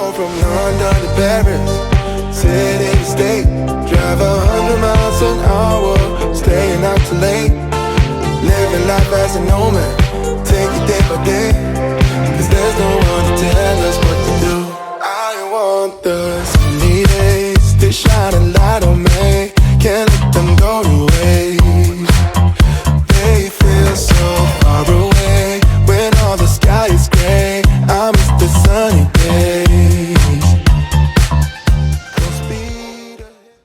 go from London to Paris, city to state, drive 100 miles an hour, staying out too late, living life as a nomad, take it day by day, cause there's no one to tell us what to do. I want the sunny days to shine a light on me, can't let them go to waste. They feel so far away when all the sky is gray. I miss the sunny days. Go speed ahead.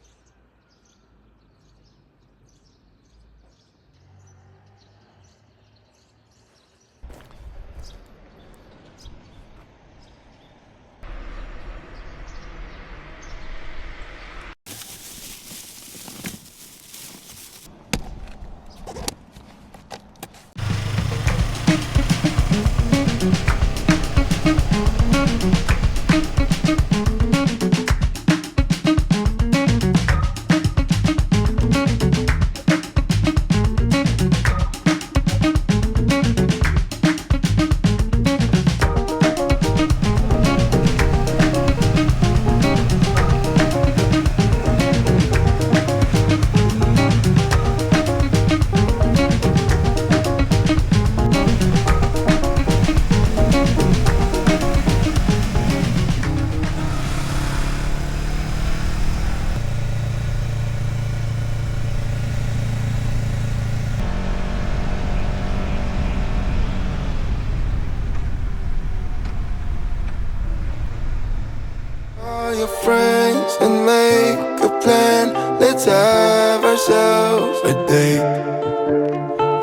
Your friends and make a plan. Let's have ourselves a date.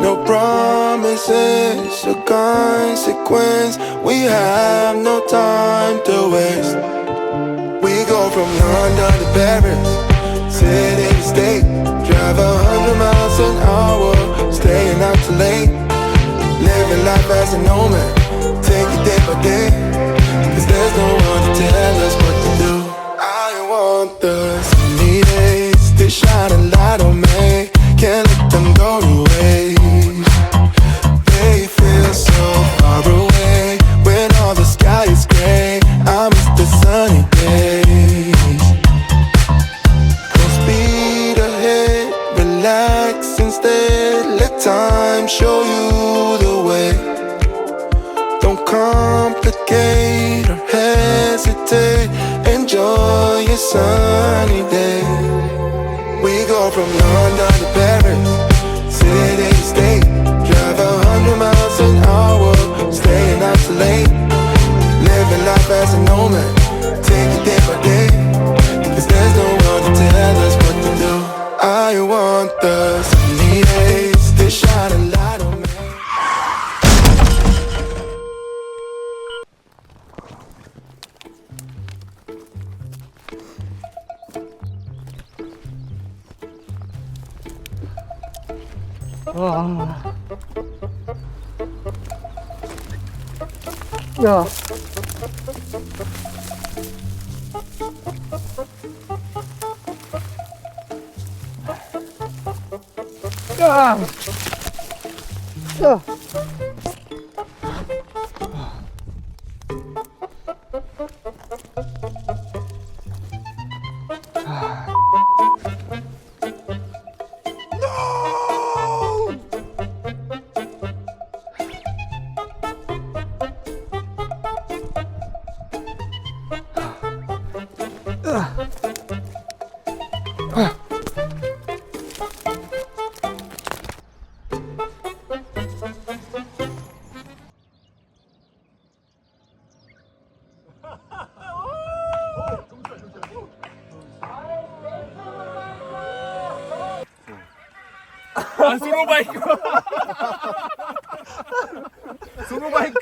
No promises or consequence. We have no time to waste. We go from London to Paris, city to state, drive 100 miles an hour, staying out too late, living life as a nomad, take it day by day, cause there's no one to tell us what to do. I want the sunny days to shine a light on me, can't let them go to waste. They feel so far away when all the sky is gray. I miss the sunny days. Go speed ahead, relax instead, let time show you the way. Don't complicate or hesitate, enjoy your sunny day. We go from London to Paris, city to state, drive 100 miles an hour, staying out too late, living life as a nomad, take it day by day, cause there's no one to tell us what to do. I want the sunny days to shine a light on me. 야. 야. 야. 아, 소노바이크. 소노바이크.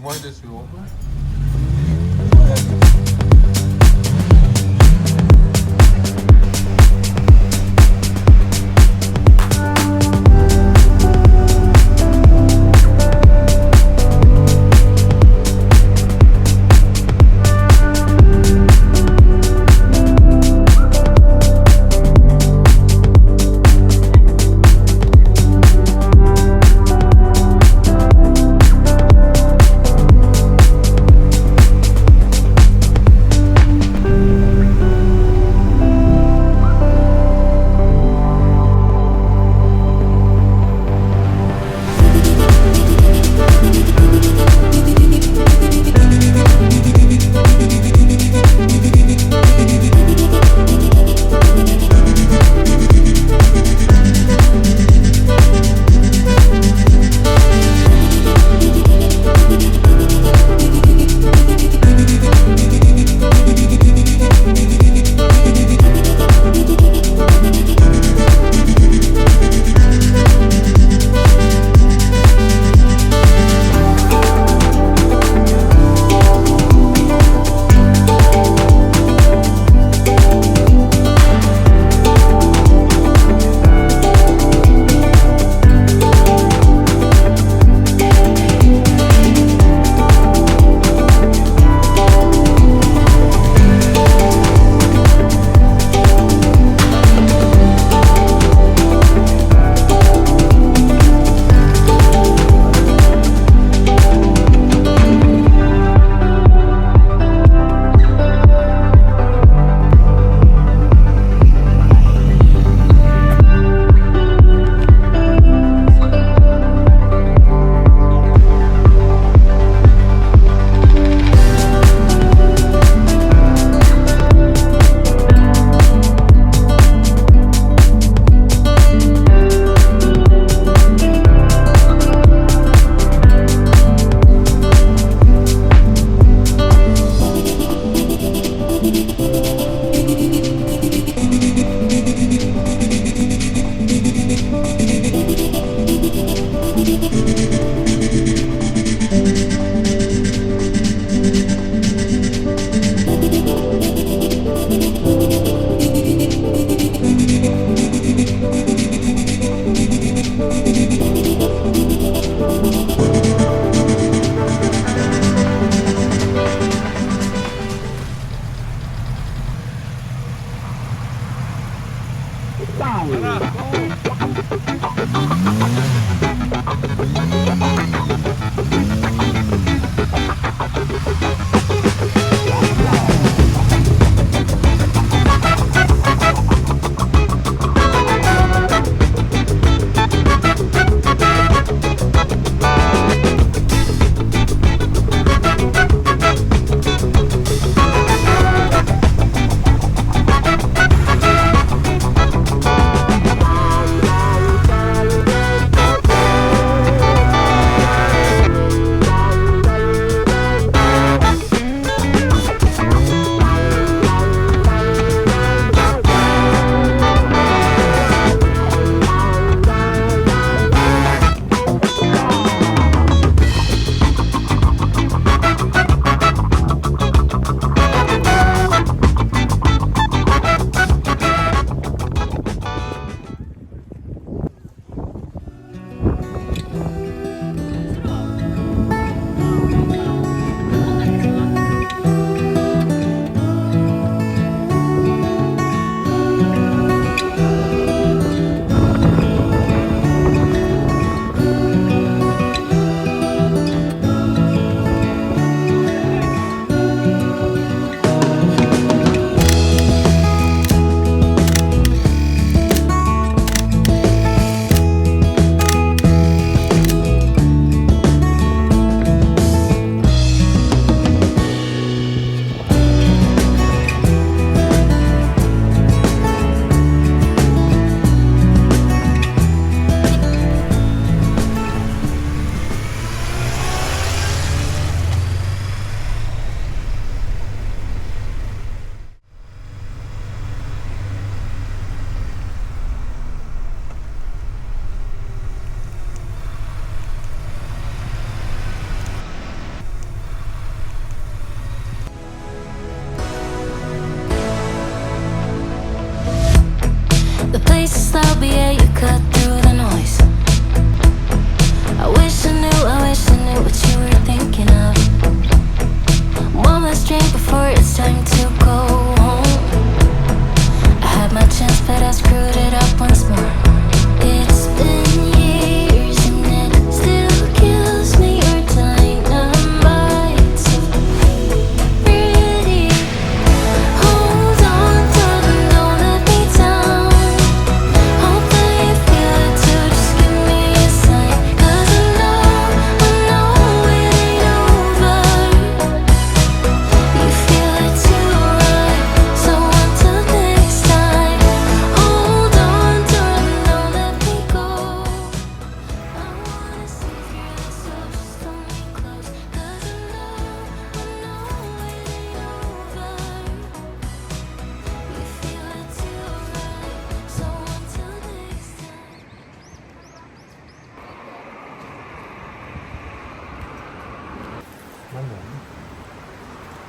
많이 됐어요.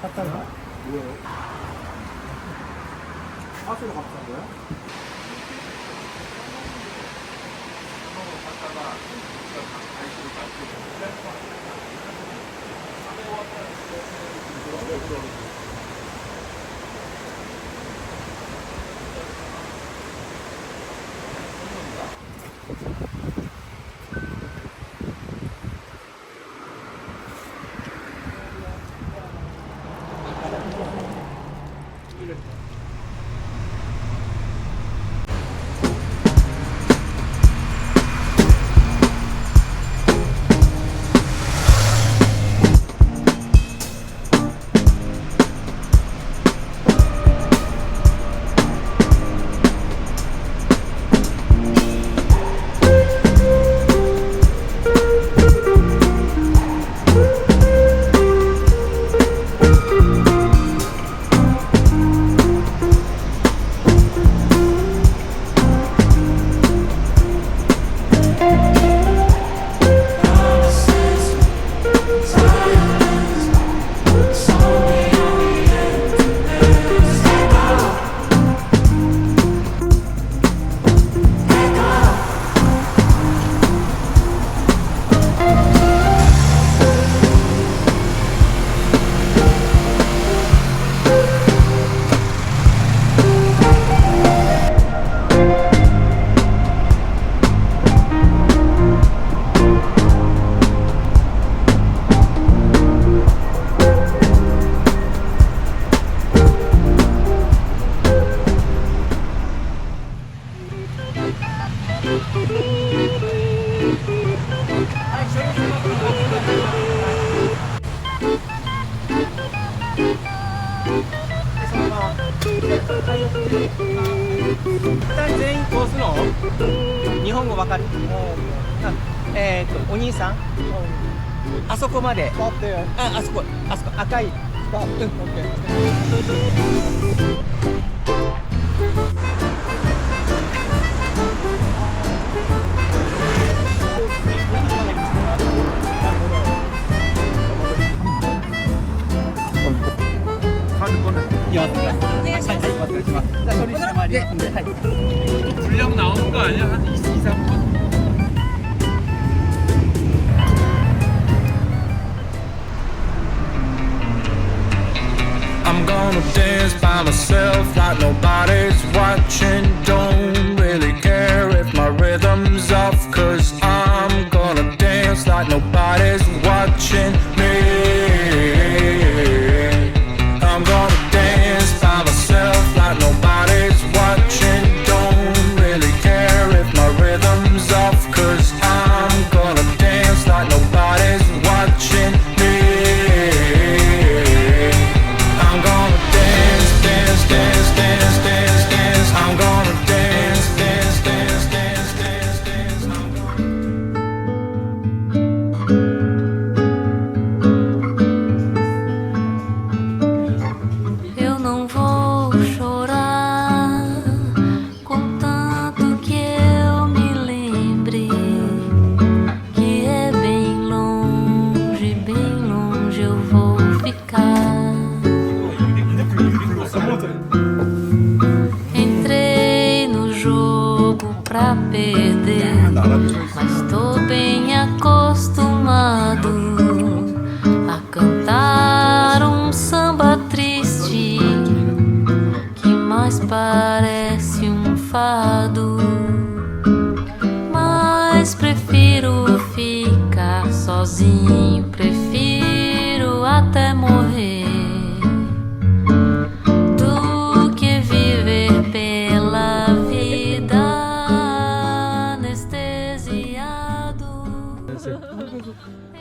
갔다가 뭐예요? 아소로 갔던 거야? 분량 나오는 거 아니야? 한 2, 3분? I'm gonna dance by myself like nobody's watching. Don't really care if my rhythm's off, 'cause I'm gonna dance like nobody's watching me. I'm gonna dance by myself like nobody's watching. Don't really care if my rhythm's off, 'cause I'm gonna dance like nobody's watching me. I'm gonna dance, dance, dance, dance, dance, dance. I'm gonna dance, dance, dance, dance, dance, dance. I'm gonna... Eu não vou chorar, contanto que eu me lembre que é bem longe eu vou ficar. Entrei no jogo pra perder, mas tô bem acostumado a cantar um samba triste que mais parece um fado. Mas prefiro ficar sozinho, prefiro até morrer do que viver pela vida anestesiado.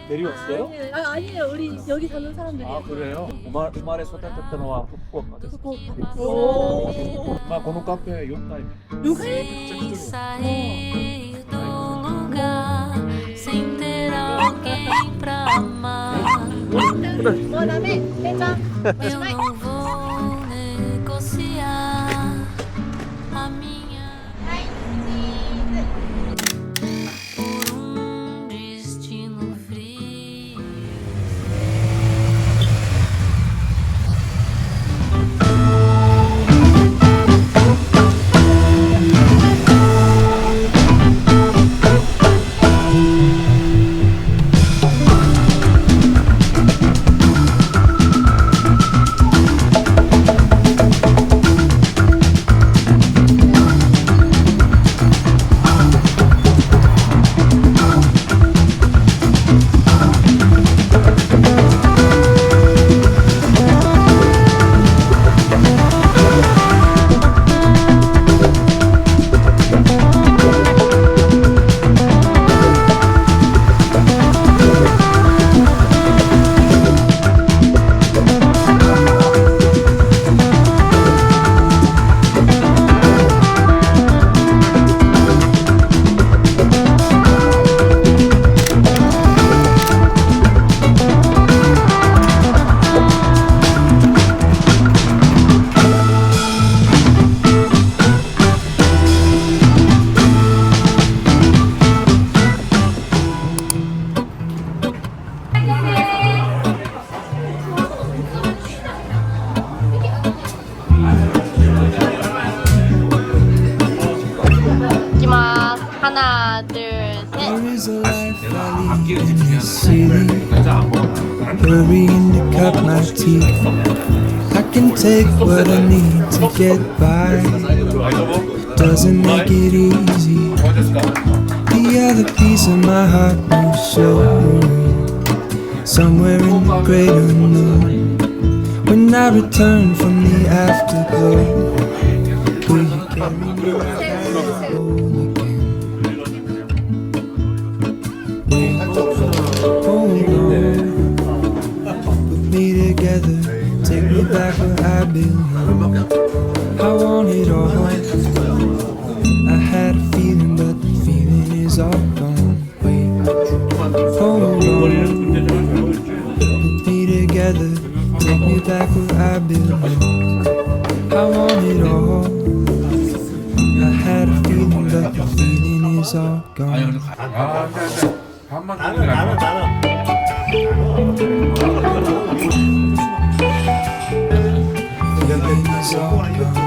내려왔어요? 아니에요. 우리 여기 사는 사람들이에요. 아 그래요? 우마레 소다테테노와 후쿠오카です. 오.このカフェ4回 Sem sair do lugar, sem ter alguém pra amar. 그다음에 해장. Eu não vou negociar a minha por um destino frio. hurrying to cut my teeth. I can take what I need to get by. Doesn't make it easy. The other piece of my heart will show somewhere in the great unknown. When I return from the afterglow, will you carry me like I hold again? Wait, hold on, put me together, take me back where I belong. I want it all. I had a feeling, but the feeling is all gone. Wait, hold on, put me together, take me back where I belong. I want it all. I had a feeling, but the feeling is all gone. 밥만 먹는 게 아니라 Feeling is all gone.